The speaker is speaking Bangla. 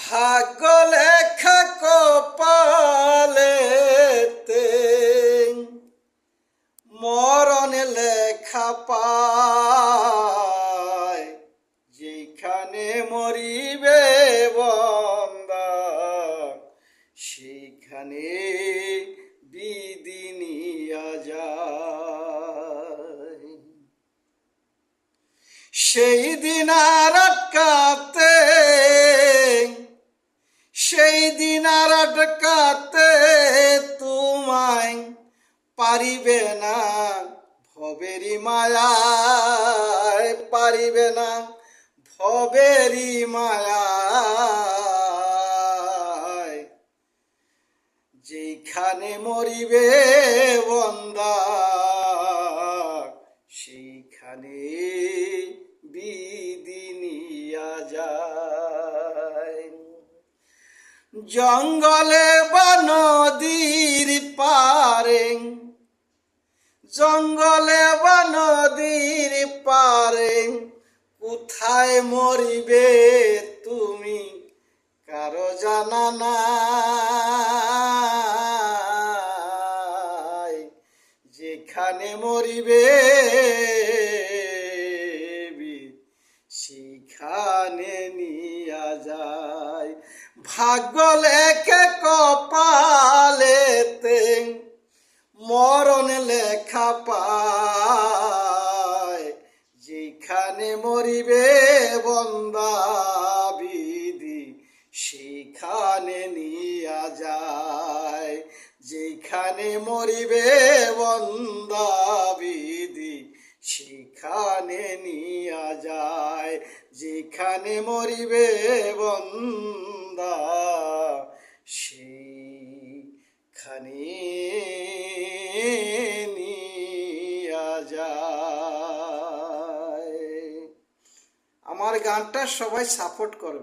ভাগ্য লেখা কপালেতে মরণ লেখা পায়, যেখানে মরিবে বন্দা সেখানে বিধি নিয়া যায়। সেই দিন আর আটকাতে, সেই দিন আর আটকাতে তোমায় পারিবে না ভবেরি মায়ায়, পারিবে না ভবেরি মায়ায়। যেখানে মরিবে বন্দা সেইখানে বিধি নিয়া যায়। জঙ্গলে বা নদীর পারে, জঙ্গলে বা নদীর পারে কোথায় মরিবে তুমি কারো জানা নাই। যেখানে মরিবে সেখানে নিয়া যায়। ভাগ্য লেখে কপালেতে মরণ লেখা পায়, যেখানে মরিবে বন্দা বিধি সেখানে নিয়া যায়। যেখানে মরিবে বন্দা বিধি সেখানে নিয়া যায়। যেখানে মরিবে বন্দা সেখানে নিয়া যায়। আমার গানটা সবাই সাপোর্ট করবেন।